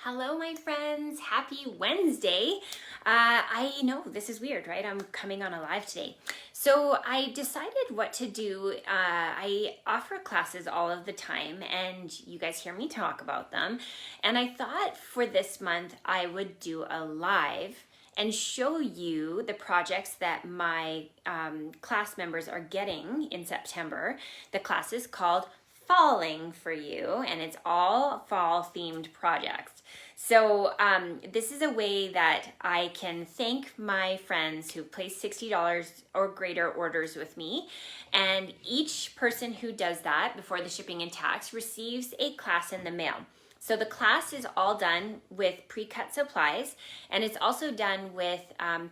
Hello, my friends. Happy Wednesday. I know this is weird, right? I'm coming on a live today. So I decided what to do. I offer classes all of the time, and you guys hear me talk about them. And I thought for this month, I would do a live and show you the projects that my class members are getting in September. The class is called Falling for You, and it's all fall themed projects. So this is a way that I can thank my friends who place $60 or greater orders with me, and each person who does that before the shipping and tax receives a class in the mail. So the class is all done with pre-cut supplies, and it's also done with,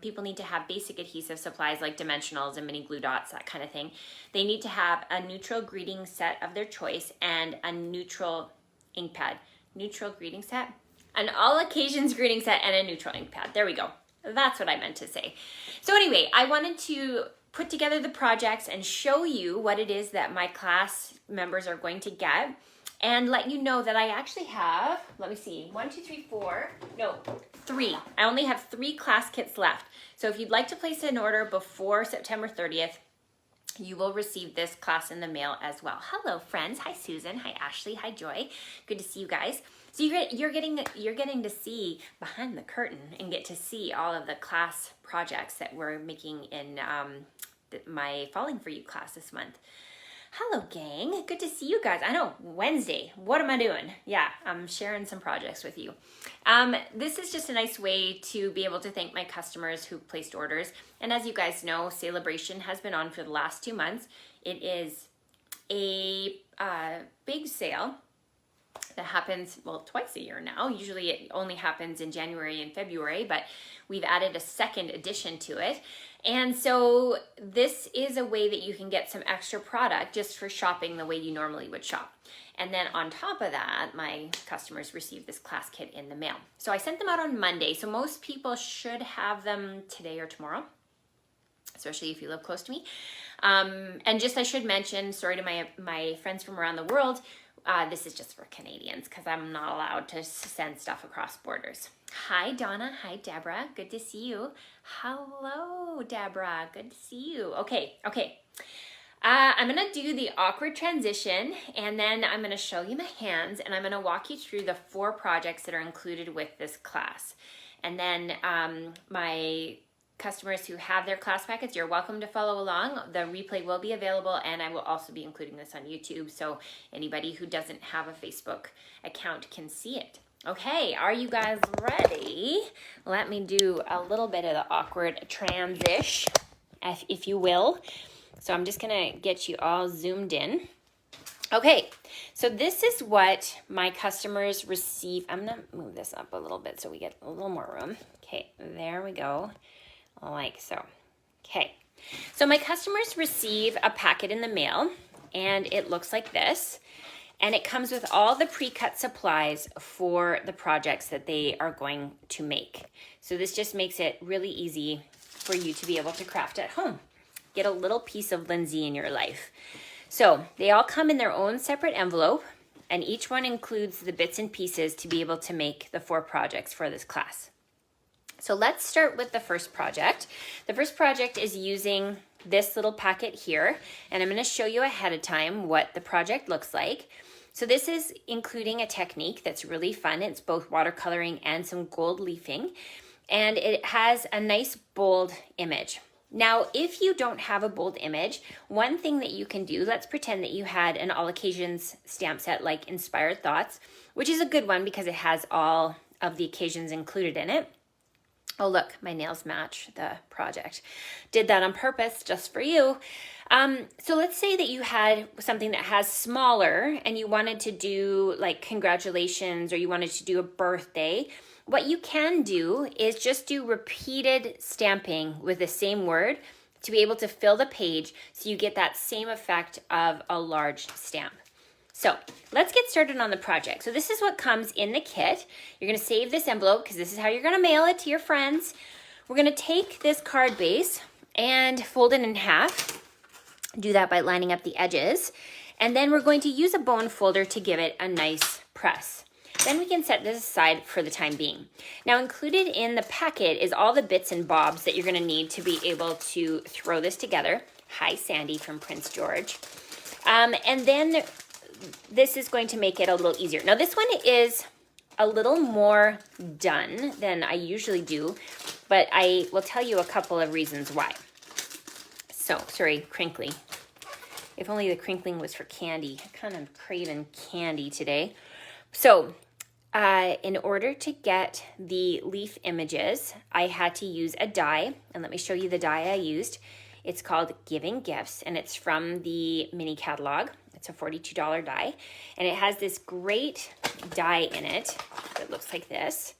people need to have basic adhesive supplies like dimensionals and mini glue dots, that kind of thing. They need to have a neutral greeting set of their choice and a neutral ink pad. Neutral greeting set? An all occasions greeting set and a neutral ink pad. There we go. That's what I meant to say. So anyway, I wanted to put together the projects and show you what it is that my class members are going to get, and let you know that I actually have, let me see, 3. I only have 3 class kits left. So if you'd like to place an order before September 30th, you will receive this class in the mail as well. Hello, friends. Hi, Susan. Hi, Ashley. Hi, Joy. Good to see you guys. So you're getting to see behind the curtain and get to see all of the class projects that we're making in my Falling for You class this month. Hello, gang. Good to see you guys. I know, Wednesday. What am I doing? Yeah, I'm sharing some projects with you. This is just a nice way to be able to thank my customers who placed orders. And as you guys know, Celebration has been on for the last 2 months. It is a big sale that happens, well, twice a year now. Usually it only happens in January and February, but we've added a second edition to it. And so this is a way that you can get some extra product just for shopping the way you normally would shop. And then on top of that, my customers receive this class kit in the mail. So I sent them out on Monday, so most people should have them today or tomorrow, especially if you live close to me. And just I should mention, sorry to my friends from around the world, this is just for Canadians because I'm not allowed to send stuff across borders. Hi, Donna. Hi, Deborah. Good to see you. Hello, Deborah. Good to see you. Okay. I'm going to do the awkward transition, and then I'm going to show you my hands, and I'm going to walk you through the 4 projects that are included with this class. And then my customers who have their class packets, you're welcome to follow along. The replay will be available, and I will also be including this on YouTube, so anybody who doesn't have a Facebook account can see it. Okay, are you guys ready? Let me do a little bit of the awkward transition, if you will. So I'm just gonna get you all zoomed in. Okay, so this is what my customers receive. I'm gonna move this up a little bit so we get a little more room. Okay, there we go. Like so. Okay, so my customers receive a packet in the mail, and it looks like this, and it comes with all the pre-cut supplies for the projects that they are going to make. So this just makes it really easy for you to be able to craft at home. Get a little piece of Lindsay in your life. So they all come in their own separate envelope, and each one includes the bits and pieces to be able to make the 4 projects for this class. So let's start with the first project. The first project is using this little packet here, and I'm going to show you ahead of time what the project looks like. So this is including a technique that's really fun. It's both watercoloring and some gold leafing, and it has a nice bold image. Now, if you don't have a bold image, one thing that you can do, let's pretend that you had an all occasions stamp set like Inspired Thoughts, which is a good one because it has all of the occasions included in it. Oh, look, my nails match the project. Did that on purpose just for you. So let's say that you had something that has smaller and you wanted to do like congratulations, or you wanted to do a birthday. What you can do is just do repeated stamping with the same word to be able to fill the page so you get that same effect of a large stamp. So let's get started on the project. So this is what comes in the kit. You're gonna save this envelope because this is how you're gonna mail it to your friends. We're gonna take this card base and fold it in half. Do that by lining up the edges. And then we're going to use a bone folder to give it a nice press. Then we can set this aside for the time being. Now included in the packet is all the bits and bobs that you're gonna need to be able to throw this together. Hi, Sandy from Prince George. And then this is going to make it a little easier. Now this one is a little more done than I usually do, but I will tell you a couple of reasons why. So, sorry, crinkly. If only the crinkling was for candy. I'm kind of craving candy today. So, in order to get the leaf images, I had to use a die, and let me show you the die I used. It's called Giving Gifts, and it's from the mini catalog. It's a $42 die, and it has this great die in it that looks like this.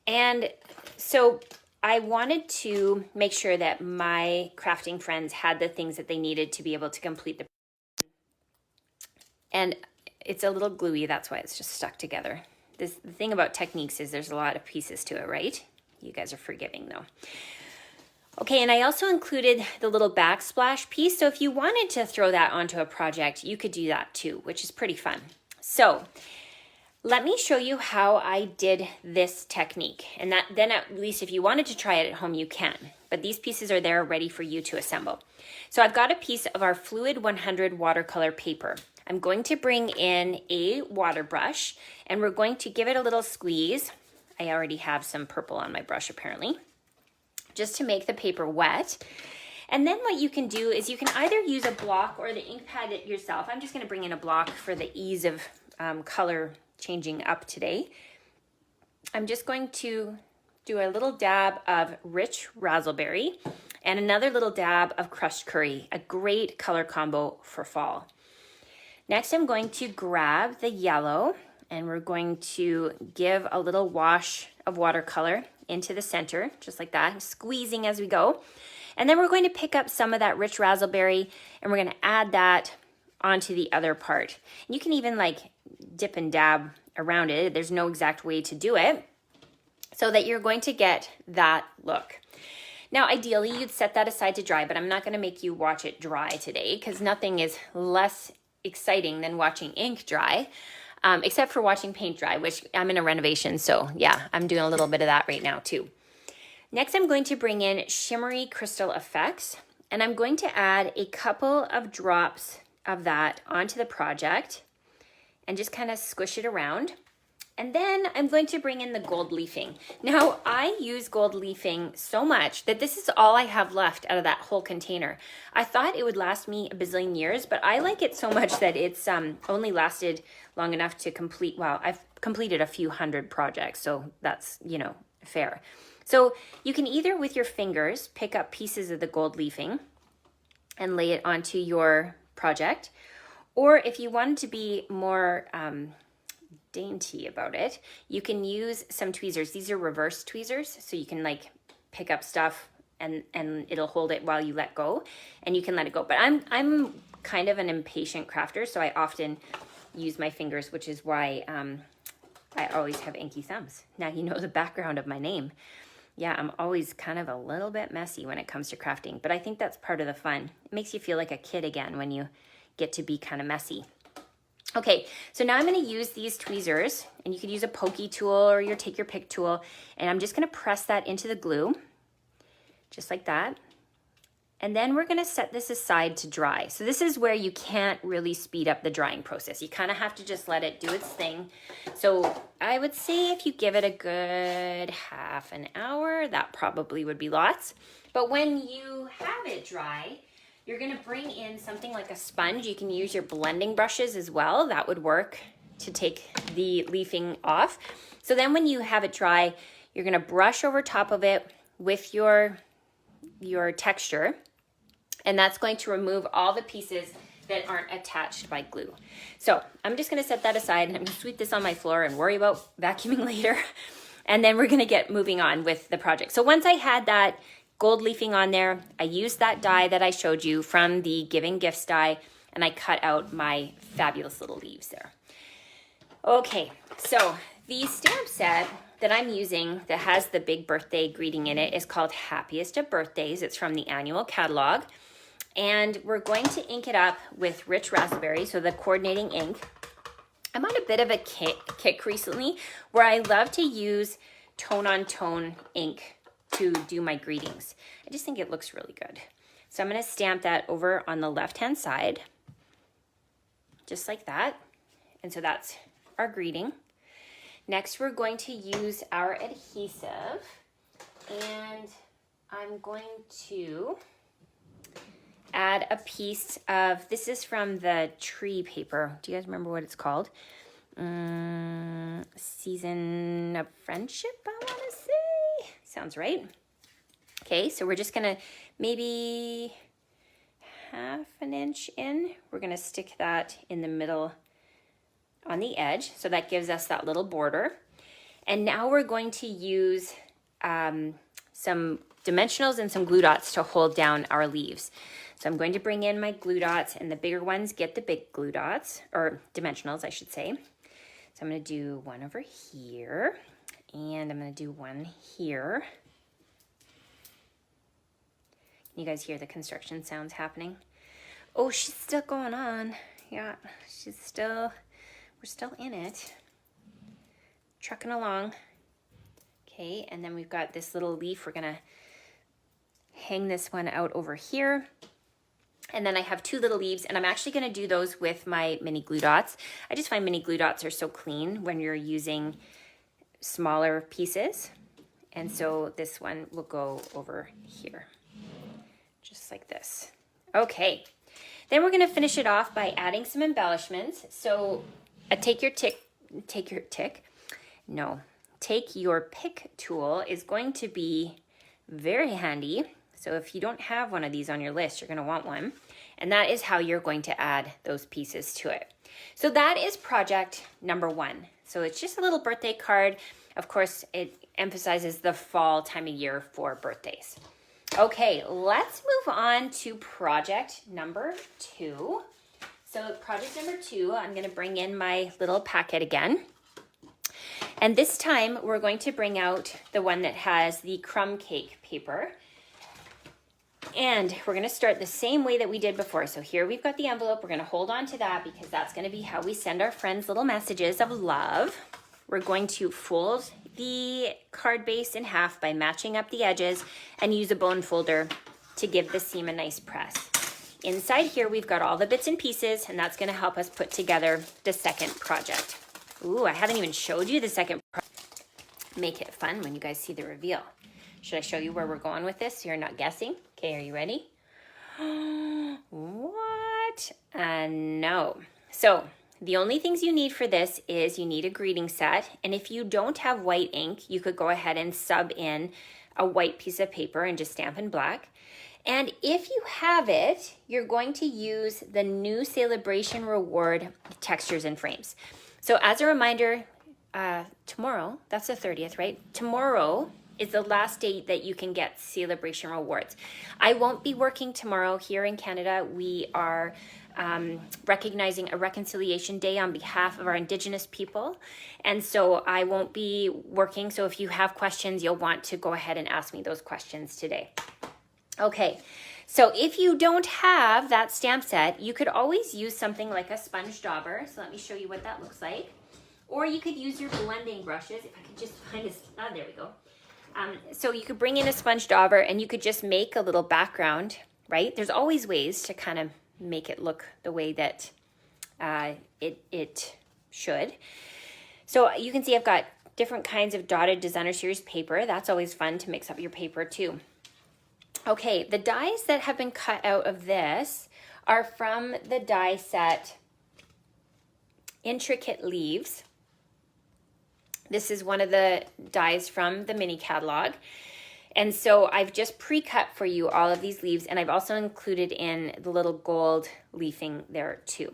And so I wanted to make sure that my crafting friends had the things that they needed to be able to complete the. And it's a little gluey, that's why it's just stuck together. The thing about techniques is there's a lot of pieces to it, right? You guys are forgiving though. Okay, and I also included the little backsplash piece. So if you wanted to throw that onto a project, you could do that too, which is pretty fun. So let me show you how I did this technique. And then at least if you wanted to try it at home, you can. But these pieces are there ready for you to assemble. So I've got a piece of our Fluid 100 watercolor paper. I'm going to bring in a water brush and we're going to give it a little squeeze. I already have some purple on my brush apparently, just to make the paper wet. And then what you can do is you can either use a block or the ink pad it yourself. I'm just going to bring in a block for the ease of color changing up today. I'm just going to do a little dab of rich raspberry and another little dab of crushed curry, a great color combo for fall. Next, I'm going to grab the yellow and we're going to give a little wash of watercolor into the center, just like that, squeezing as we go. And then we're going to pick up some of that rich raspberry and we're going to add that onto the other part. And you can even like dip and dab around it. There's no exact way to do it so that you're going to get that look. Now, ideally, you'd set that aside to dry, but I'm not going to make you watch it dry today because nothing is less exciting than watching ink dry, except for watching paint dry, which I'm in a renovation. So yeah, I'm doing a little bit of that right now too. Next, I'm going to bring in Shimmery Crystal Effects, and I'm going to add a couple of drops of that onto the project and just kind of squish it around. And then I'm going to bring in the gold leafing. Now, I use gold leafing so much that this is all I have left out of that whole container. I thought it would last me a bazillion years, but I like it so much that it's only lasted long enough to complete, well, I've completed a few hundred projects, so that's, you know, fair. So you can either with your fingers pick up pieces of the gold leafing and lay it onto your project, or if you wanted to be more dainty about it, you can use some tweezers. These are reverse tweezers, so you can like pick up stuff and it'll hold it while you let go, and you can let it go. But I'm kind of an impatient crafter, so I often use my fingers, which is why I always have inky thumbs. Now you know the background of my name. Yeah, I'm always kind of a little bit messy when it comes to crafting, but I think that's part of the fun. It makes you feel like a kid again when you get to be kind of messy. Okay, so now I'm going to use these tweezers, and you could use a pokey tool or your take your pick tool, and I'm just going to press that into the glue, just like that. And then we're going to set this aside to dry. So this is where you can't really speed up the drying process. You kind of have to just let it do its thing. So I would say if you give it a good half an hour, that probably would be lots. But when you have it dry, you're going to bring in something like a sponge. You can use your blending brushes as well. That would work to take the leafing off. So then when you have it dry, you're going to brush over top of it with your texture, and that's going to remove all the pieces that aren't attached by glue. So I'm just going to set that aside, and I'm going to sweep this on my floor and worry about vacuuming later. And then we're going to get moving on with the project. So once I had that gold leafing on there, I used that die that I showed you from the Giving Gifts die, and I cut out my fabulous little leaves there. Okay, so the stamp set that I'm using that has the big birthday greeting in it is called Happiest of Birthdays. It's from the annual catalog. And we're going to ink it up with rich raspberry, so the coordinating ink. I'm on a bit of a kick recently where I love to use tone-on-tone ink to do my greetings. I just think it looks really good. So I'm going to stamp that over on the left-hand side, just like that. And so that's our greeting. Next, we're going to use our adhesive, and I'm going to add a piece of, this is from the tree paper. Do you guys remember what it's called? Season of Friendship, I want to say. Sounds right. Okay, so we're just gonna maybe half an inch in. We're gonna stick that in the middle on the edge, so that gives us that little border. And now we're going to use some dimensionals and some glue dots to hold down our leaves. So I'm going to bring in my glue dots, and the bigger ones get the big glue dots, or dimensionals, I should say. So I'm going to do one over here, and I'm going to do one here. Can you guys hear the construction sounds happening? Oh, she's still going on. Yeah, we're still in it. Trucking along. Okay, and then we've got this little leaf. We're going to hang this one out over here. And then I have two little leaves, and I'm actually going to do those with my mini glue dots. I just find mini glue dots are so clean when you're using smaller pieces. And so this one will go over here, just like this. Okay, then we're going to finish it off by adding some embellishments. So take your pick tool is going to be very handy. So if you don't have one of these on your list, you're going to want one. And that is how you're going to add those pieces to it. So that is project number 1. So it's just a little birthday card. Of course, it emphasizes the fall time of year for birthdays. Okay, let's move on to project number 2. So project number 2, I'm going to bring in my little packet again. And this time we're going to bring out the one that has the crumb cake paper. And we're going to start the same way that we did before. So here we've got the envelope. We're going to hold on to that because that's going to be how we send our friends little messages of love. We're going to fold the card base in half by matching up the edges and use a bone folder to give the seam a nice press. Inside here we've got all the bits and pieces, and that's going to help us put together the second project. Ooh, I haven't even showed you the second project. Make it fun when you guys see the reveal. Should I show you where we're going with this so you're not guessing? Okay, are you ready? What? No. So the only things you need for this is you need a greeting set. And if you don't have white ink, you could go ahead and sub in a white piece of paper and just stamp in black. And if you have it, you're going to use the new Celebration Reward textures and frames. So as a reminder, tomorrow, that's the 30th, right? Tomorrow is the last date that you can get Celebration Rewards. I won't be working tomorrow here in Canada. We are recognizing a Reconciliation Day on behalf of our Indigenous people. And so I won't be working. So if you have questions, you'll want to go ahead and ask me those questions today. Okay, so if you don't have that stamp set, you could always use something like a sponge dauber. So let me show you what that looks like. Or you could use your blending brushes. If I could just find a, there we go. So you could bring in a sponge dauber and you could just make a little background, right? There's always ways to kind of make it look the way that it should. So you can see I've got different kinds of dotted designer series paper. That's always fun to mix up your paper too. Okay, the dies that have been cut out of this are from the die set Intricate Leaves. This is one of the dies from the mini catalog. And so I've just pre-cut for you all of these leaves, and I've also included in the little gold leafing there too.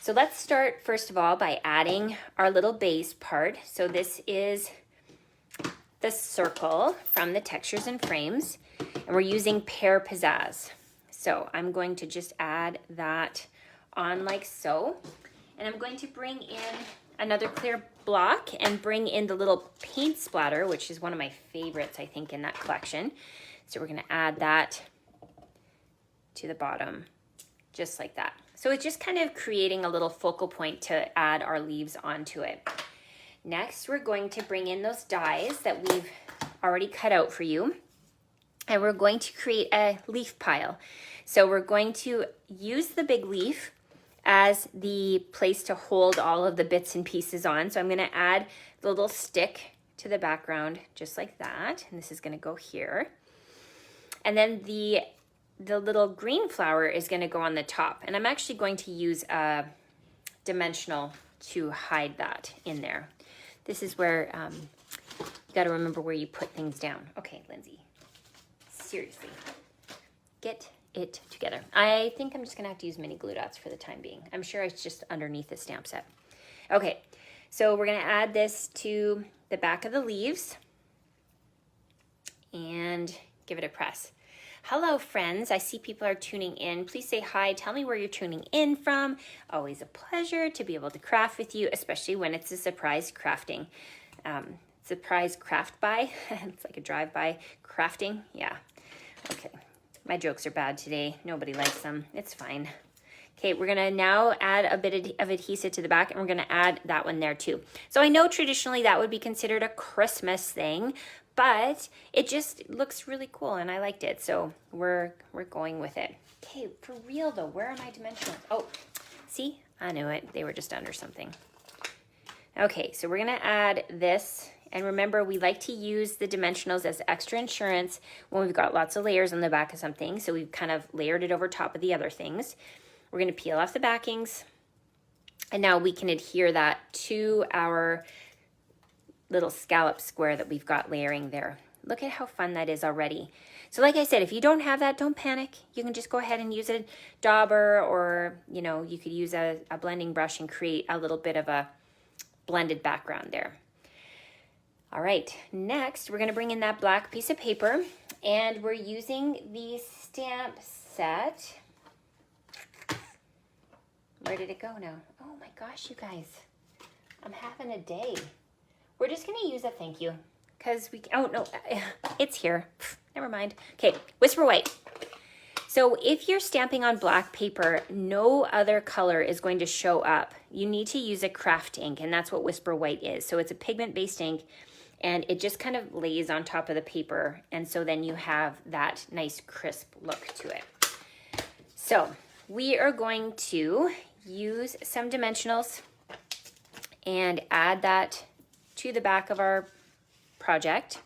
So let's start first of all by adding our little base part. So this is the circle from the Textures and Frames, and we're using Pear Pizzazz. So I'm going to just add that on like so. And I'm going to bring in another clear block and bring in the little paint splatter, which is one of my favorites, I think, in that collection. So we're going to add that to the bottom, just like that. So it's just kind of creating a little focal point to add our leaves onto it. Next, we're going to bring in those dies that we've already cut out for you. And we're going to create a leaf pile. So we're going to use the big leaf as the place to hold all of the bits and pieces on. So I'm going to add the little stick to the background just like that. And this is going to go here. And then the little green flower is going to go on the top. And I'm actually going to use a dimensional to hide that in there. This is where you got to remember where you put things down. Okay, Lindsay. Seriously, get it together. I think I'm just gonna have to use mini glue dots for the time being. I'm sure it's just underneath the stamp set. Okay, so we're gonna add this to the back of the leaves and give it a press. Hello friends, I see people are tuning in. Please say hi, tell me where you're tuning in from. Always a pleasure to be able to craft with you, especially when it's a surprise crafting. Surprise craft by, it's like a drive-by crafting, yeah. Okay, my jokes are bad today. Nobody likes them. It's fine. Okay, we're gonna now add a bit of adhesive to the back, and we're gonna add that one there too. So I know traditionally that would be considered a Christmas thing, but it just looks really cool and I liked it. So we're going with it. Okay, for real though, where are my dimensionals? Oh, see, I knew it. They were just under something. Okay, so we're gonna add this. And remember, we like to use the dimensionals as extra insurance when we've got lots of layers on the back of something. So we've kind of layered it over top of the other things. We're going to peel off the backings. And now we can adhere that to our little scallop square that we've got layering there. Look at how fun that is already. So like I said, if you don't have that, don't panic. You can just go ahead and use a dauber, or you could use a blending brush and create a little bit of a blended background there. All right, next we're gonna bring in that black piece of paper, and we're using the stamp set. Where did it go now? Oh my gosh, you guys, I'm having a day. We're just gonna use a thank you, because oh no, it's here. Never mind. Okay, Whisper White. So if you're stamping on black paper, no other color is going to show up. You need to use a craft ink, and that's what Whisper White is. So it's a pigment-based ink, and it just kind of lays on top of the paper, and so then you have that nice crisp look to it. So we are going to use some dimensionals and add that to the back of our project,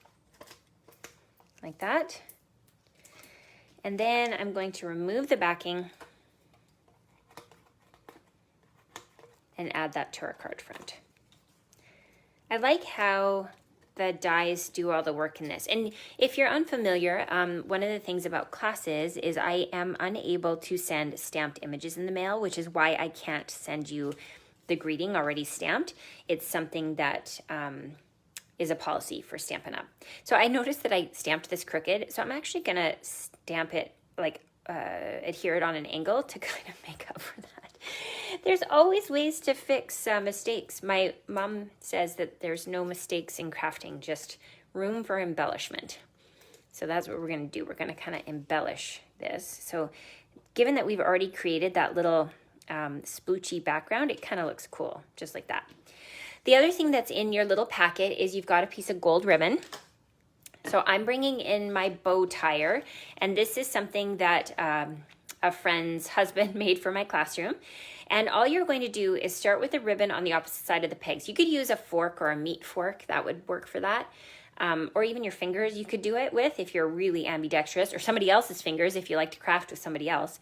like that. And then I'm going to remove the backing and add that to our card front. I like how the dies do all the work in this. And if you're unfamiliar, one of the things about classes is I am unable to send stamped images in the mail, which is why I can't send you the greeting already stamped. It's something that is a policy for Stampin' Up. So I noticed that I stamped this crooked, so I'm actually gonna stamp it, like adhere it on an angle to kind of make up for that. There's always ways to fix mistakes. My mom says that there's no mistakes in crafting, just room for embellishment. So that's what we're gonna do. We're gonna kind of embellish this. So given that we've already created that little sploochy background, it kind of looks cool, just like that. The other thing that's in your little packet is you've got a piece of gold ribbon. So I'm bringing in my bow tire, and this is something that a friend's husband made for my classroom. And all you're going to do is start with the ribbon on the opposite side of the pegs. You could use a fork or a meat fork, that would work for that. Or even your fingers you could do it with if you're really ambidextrous, or somebody else's fingers if you like to craft with somebody else.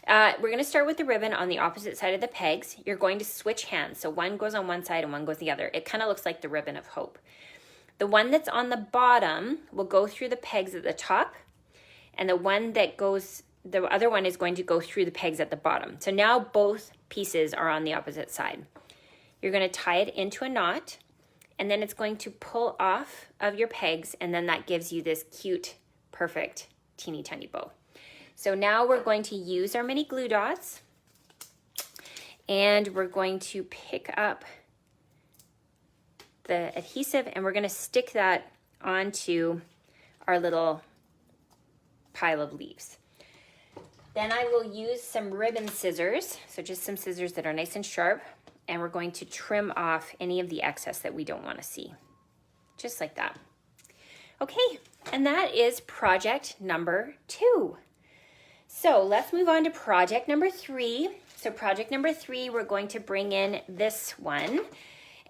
We're going to start with the ribbon on the opposite side of the pegs. You're going to switch hands. So one goes on one side and one goes the other. It kind of looks like the ribbon of hope. The one that's on the bottom will go through the pegs at the top, and the other one is going to go through the pegs at the bottom. So now both pieces are on the opposite side. You're going to tie it into a knot, and then it's going to pull off of your pegs, and then that gives you this cute, perfect, teeny tiny bow. So now we're going to use our mini glue dots, and we're going to pick up the adhesive, and we're going to stick that onto our little pile of leaves. Then I will use some ribbon scissors, so just some scissors that are nice and sharp, and we're going to trim off any of the excess that we don't want to see, just like that. Okay, and that is project number 2. So let's move on to project number 3. So project number 3, we're going to bring in this one,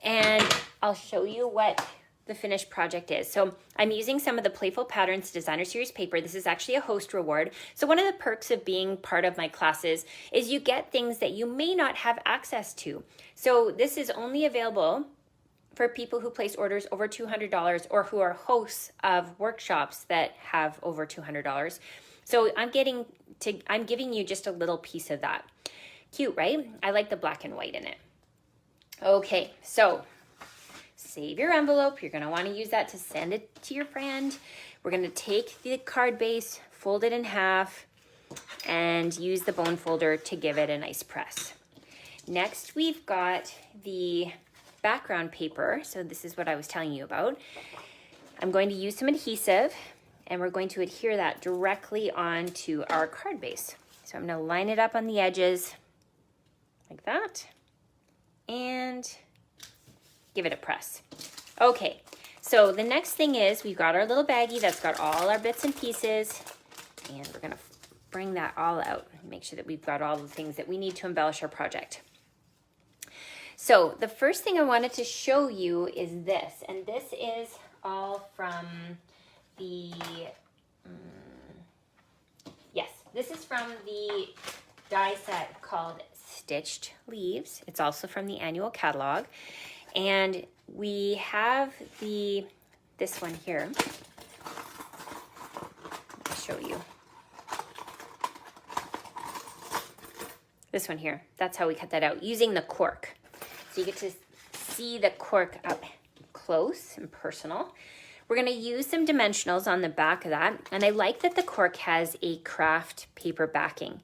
and I'll show you what the finished project is. So I'm using some of the Playful Patterns Designer Series paper. This is actually a host reward. So one of the perks of being part of my classes is you get things that you may not have access to. So this is only available for people who place orders over $200 or who are hosts of workshops that have over $200. So I'm giving you just a little piece of that. Cute, right? I like the black and white in it. Okay, so save your envelope. You're going to want to use that to send it to your friend. We're going to take the card base, fold it in half, and use the bone folder to give it a nice press. Next, we've got the background paper. So this is what I was telling you about. I'm going to use some adhesive, and we're going to adhere that directly onto our card base. So I'm going to line it up on the edges like that and give it a press. Okay, so the next thing is we've got our little baggie that's got all our bits and pieces, and we're going to bring that all out and make sure that we've got all the things that we need to embellish our project. So the first thing I wanted to show you is this, and this is all from the, yes, this is from the die set called Stitched Leaves. It's also from the annual catalog, and we have this one here. Let me show you. This one here, that's how we cut that out, using the cork. So you get to see the cork up close and personal. We're going to use some dimensionals on the back of that, and I like that the cork has a craft paper backing.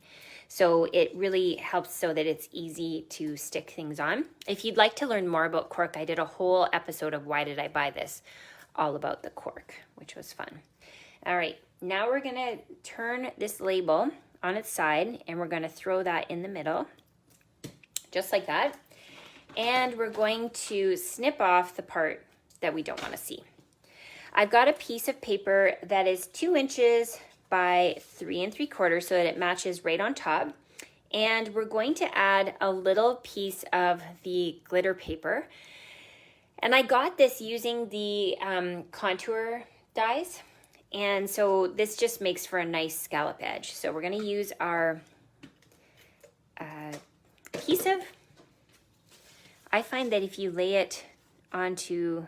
So it really helps so that it's easy to stick things on. If you'd like to learn more about cork, I did a whole episode of Why Did I Buy This? All about the cork, which was fun. All right, now we're going to turn this label on its side, and we're going to throw that in the middle, just like that. And we're going to snip off the part that we don't want to see. I've got a piece of paper that is 2 inches by 3 3/4 so that it matches right on top. And we're going to add a little piece of the glitter paper. And I got this using the contour dies. And so this just makes for a nice scallop edge. So we're going to use our adhesive. I find that if you lay it onto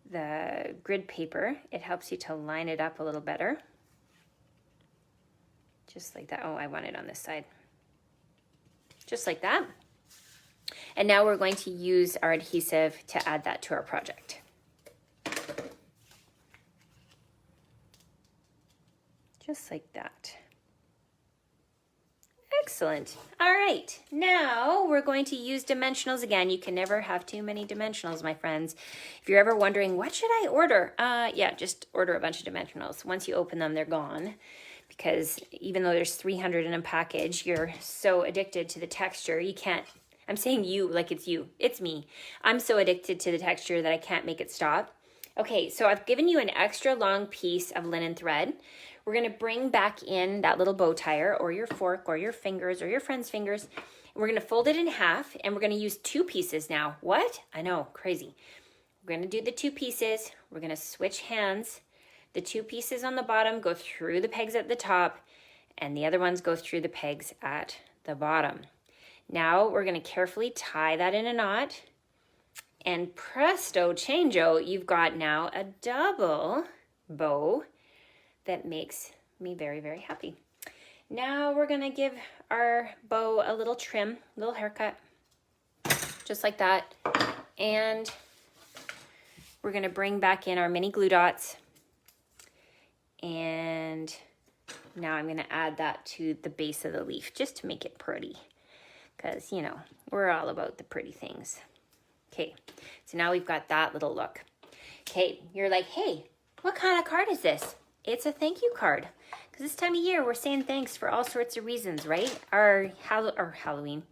the grid paper, it helps you to line it up a little better. Just like that. Oh, I want it on this side. Just like that. And now we're going to use our adhesive to add that to our project. Just like that. Excellent. All right, now we're going to use dimensionals again. You can never have too many dimensionals, my friends. If you're ever wondering, what should I order? Yeah, just order a bunch of dimensionals. Once you open them, they're gone. Because even though there's 300 in a package, you're so addicted to the texture, you can't, I'm saying you like it's you, it's me. I'm so addicted to the texture that I can't make it stop. Okay, so I've given you an extra long piece of linen thread. We're going to bring back in that little bow tire or your fork or your fingers or your friend's fingers. We're going to fold it in half, and we're going to use 2 pieces now. What? I know, crazy. We're going to do the 2 pieces. We're going to switch hands. The 2 pieces on the bottom go through the pegs at the top, and the other ones go through the pegs at the bottom. Now we're going to carefully tie that in a knot, and presto changeo, you've got now a double bow that makes me very, very happy. Now we're going to give our bow a little trim, a little haircut, just like that. And we're going to bring back in our mini glue dots. And now I'm going to add that to the base of the leaf just to make it pretty. Because, you know, we're all about the pretty things. Okay, so now we've got that little look. Okay, you're like, hey, what kind of card is this? it's a thank you card. Because this time of year, we're saying thanks for all sorts of reasons, right? Our Halloween.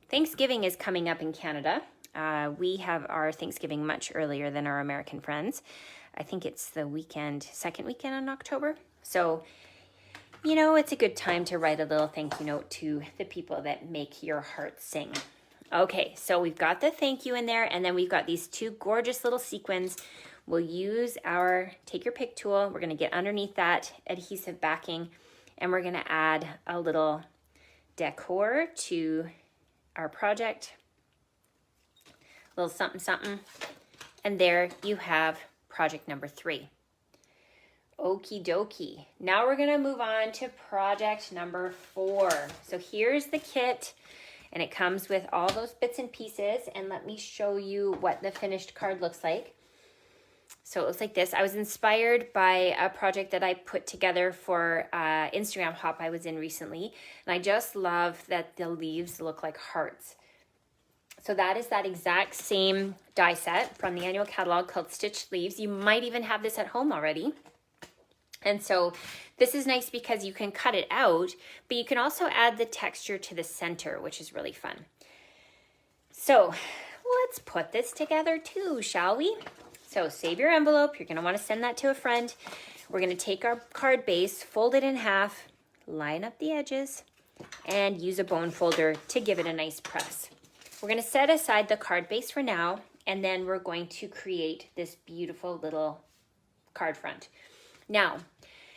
Thanksgiving is coming up in Canada. We have our Thanksgiving much earlier than our American friends. I think it's the second weekend in October. So, you know, it's a good time to write a little thank you note to the people that make your heart sing. Okay, so we've got the thank you in there, and then we've got these two gorgeous little sequins. We'll use our take your pick tool. We're gonna get underneath that adhesive backing, and we're gonna add a little decor to our project. A little something, something. And there you have project number 3. Okie dokie. Now we're gonna move on to project number 4. So here's the kit, and it comes with all those bits and pieces, and let me show you what the finished card looks like. So it looks like this. I was inspired by a project that I put together for Instagram hop I was in recently, and I just love that the leaves look like hearts. So that is that exact same die set from the annual catalog called Stitched Leaves. You might even have this at home already. And so this is nice because you can cut it out, but you can also add the texture to the center, which is really fun. So let's put this together too, shall we? So save your envelope. You're going to want to send that to a friend. We're going to take our card base, fold it in half, line up the edges, and use a bone folder to give it a nice press. We're going to set aside the card base for now, and then we're going to create this beautiful little card front. Now,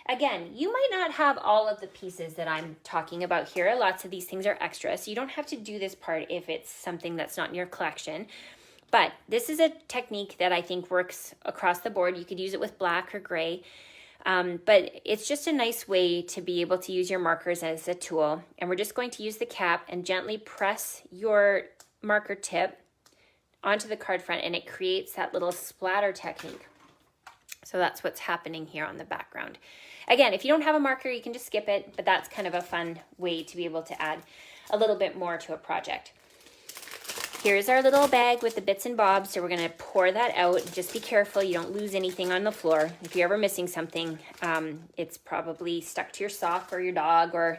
again, you might not have all of the pieces that I'm talking about here. Lots of these things are extra, so you don't have to do this part if it's something that's not in your collection. But this is a technique that I think works across the board. You could use it with black or gray, but it's just a nice way to be able to use your markers as a tool. And we're just going to use the cap and gently press your marker tip onto the card front, and it creates that little splatter technique. So that's what's happening here on the background. Again, if you don't have a marker, you can just skip it, but that's kind of a fun way to be able to add a little bit more to a project. Here's our little bag with the bits and bobs. So we're gonna pour that out. Just be careful you don't lose anything on the floor. If you're ever missing something, it's probably stuck to your sock or your dog or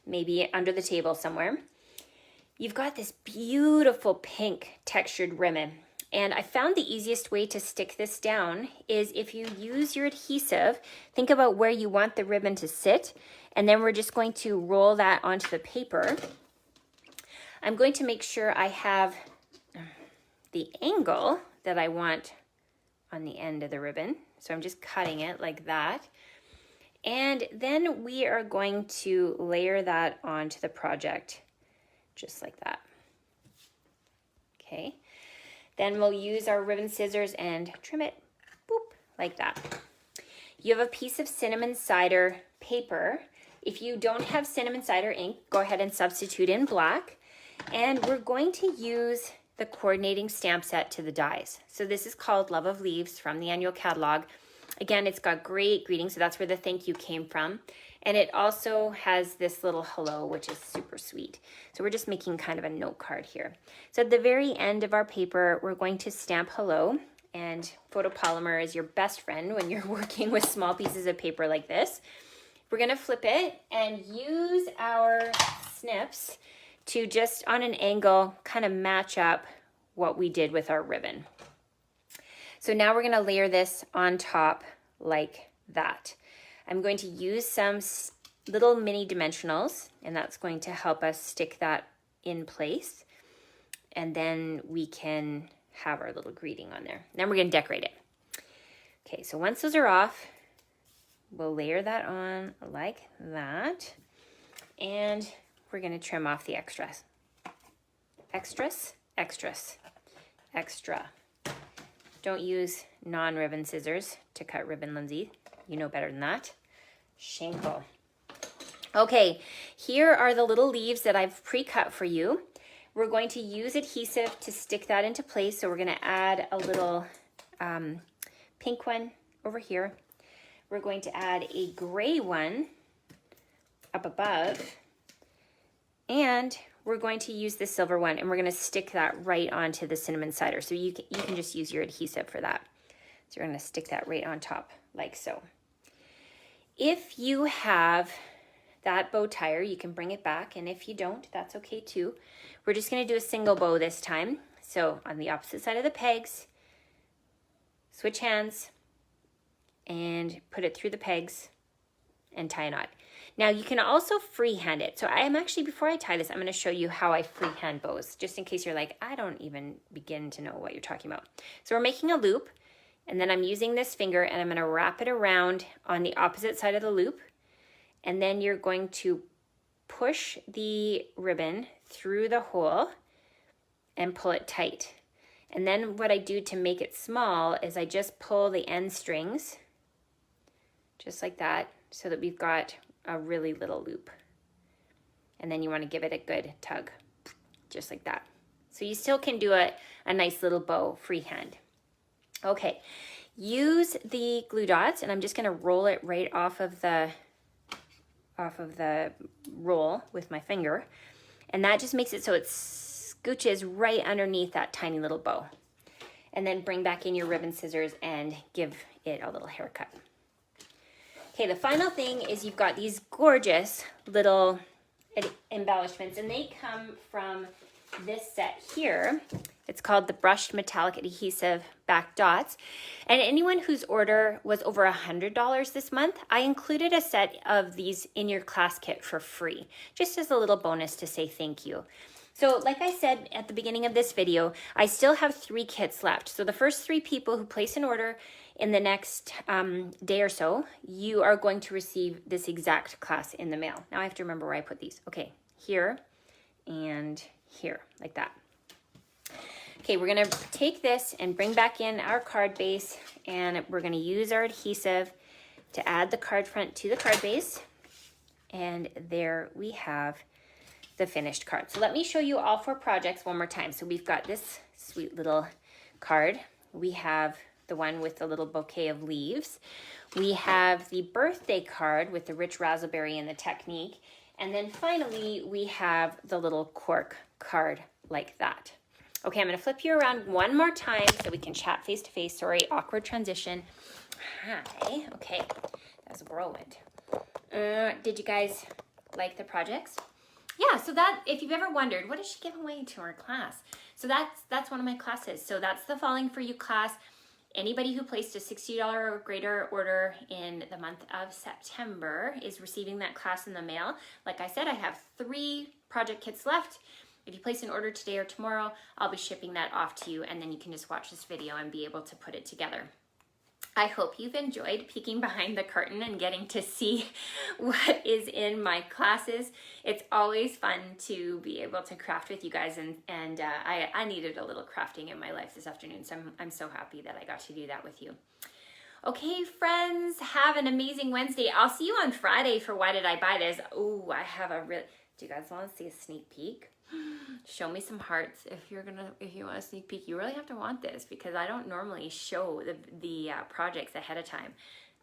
maybe under the table somewhere. You've got this beautiful pink textured ribbon. And I found the easiest way to stick this down is if you use your adhesive, think about where you want the ribbon to sit, and then we're just going to roll that onto the paper. I'm going to make sure I have the angle that I want on the end of the ribbon. So I'm just cutting it like that. And then we are going to layer that onto the project, just like that. Okay. Then we'll use our ribbon scissors and trim it, boop, like that. You have a piece of cinnamon cider paper. If you don't have cinnamon cider ink, go ahead and substitute in black. And we're going to use the coordinating stamp set to the dies. So this is called Love of Leaves from the annual catalog. Again, it's got great greetings, so that's where the thank you came from. And it also has this little hello, which is super sweet. So we're just making kind of a note card here. So at the very end of our paper, we're going to stamp hello, and photopolymer is your best friend when you're working with small pieces of paper like this. We're gonna flip it and use our snips to just on an angle kind of match up what we did with our ribbon. So now we're gonna layer this on top like that. I'm going to use some little mini dimensionals, and that's going to help us stick that in place. And then we can have our little greeting on there. Then we're gonna decorate it. Okay, so once those are off, we'll layer that on like that. And we're gonna trim off the extras. Extras, extras, extra. Don't use non-ribbon scissors to cut ribbon, Lindsay. You know better than that. Shameful. Okay, here are the little leaves that I've pre-cut for you. We're going to use adhesive to stick that into place. So we're gonna add a little pink one over here. We're going to add a gray one up above. And we're going to use the silver one, and we're gonna stick that right onto the cinnamon cider. So you can just use your adhesive for that. So you're gonna stick that right on top, like so. If you have that bow tire, you can bring it back, and if you don't, that's okay too. We're just going to do a single bow this time. So on the opposite side of the pegs, switch hands and put it through the pegs and tie a knot. Now you can also freehand it. So I am actually, before I tie this, I'm going to show you how I freehand bows, just in case you're like, I don't even begin to know what you're talking about. So we're making a loop, and then I'm using this finger and I'm going to wrap it around on the opposite side of the loop. And then you're going to push the ribbon through the hole and pull it tight. And then what I do to make it small is I just pull the end strings, just like that, so that we've got a really little loop. And then you want to give it a good tug, just like that. So you still can do a nice little bow freehand. Okay, use the glue dots, and I'm just going to roll it right off of the roll with my finger, and that just makes it so it scooches right underneath that tiny little bow. And then bring back in your ribbon scissors and give it a little haircut. Okay, the final thing is you've got these gorgeous little embellishments, and they come from this set here. It's called the Brushed Metallic Adhesive Back Dots. And anyone whose order was over $100 this month, I included a set of these in your class kit for free, just as a little bonus to say thank you. So like I said at the beginning of this video, I still have 3 kits left. So the first 3 people who place an order in the next day or so, you are going to receive this exact class in the mail. Now I have to remember where I put these. Okay, here and here, like that. Okay, we're gonna take this and bring back in our card base, and we're gonna use our adhesive to add the card front to the card base. And there we have the finished card. So let me show you all 4 projects one more time. So we've got this sweet little card. We have the one with the little bouquet of leaves. We have the birthday card with the rich raspberry and the technique. And then finally, we have the little cork card like that. Okay, I'm gonna flip you around one more time so we can chat face to face. Sorry, awkward transition. Hi, okay, that was a whirlwind. Did you guys like the projects? Yeah, so that, if you've ever wondered, what is she giving away to our class? So that's one of my classes. So that's the Falling For You class. Anybody who placed a $60 or greater order in the month of September is receiving that class in the mail. Like I said, I have 3 project kits left. If you place an order today or tomorrow, I'll be shipping that off to you, and then you can just watch this video and be able to put it together. I hope you've enjoyed peeking behind the curtain and getting to see what is in my classes. It's always fun to be able to craft with you guys, and I needed a little crafting in my life this afternoon, so I'm so happy that I got to do that with you. Okay, friends, have an amazing Wednesday. I'll see you on Friday for Why Did I Buy This? Oh, I have a real... Do you guys want to see a sneak peek? Show me some hearts if you want a sneak peek. You really have to want this because I don't normally show the projects ahead of time.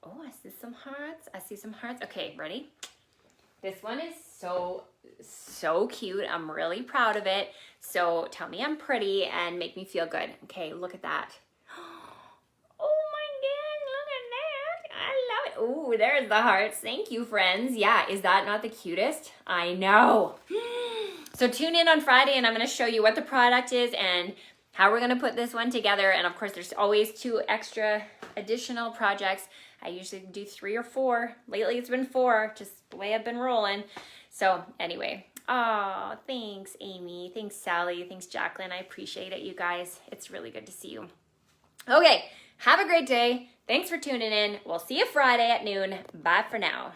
Oh, I see some hearts. I see some hearts. Okay, ready? This one is so cute. I'm really proud of it. So tell me I'm pretty and make me feel good. Okay, look at that. Oh my God, look at that. I love it. Oh, there's the hearts. Thank you, friends. Yeah, is that not the cutest? I know. So tune in on Friday, and I'm going to show you what the product is and how we're going to put this one together. And of course, there's always 2 extra additional projects. I usually do 3 or 4. Lately, it's been 4, just the way I've been rolling. So anyway, oh, thanks, Amy. Thanks, Sally. Thanks, Jacqueline. I appreciate it, you guys. It's really good to see you. Okay, have a great day. Thanks for tuning in. We'll see you Friday at noon. Bye for now.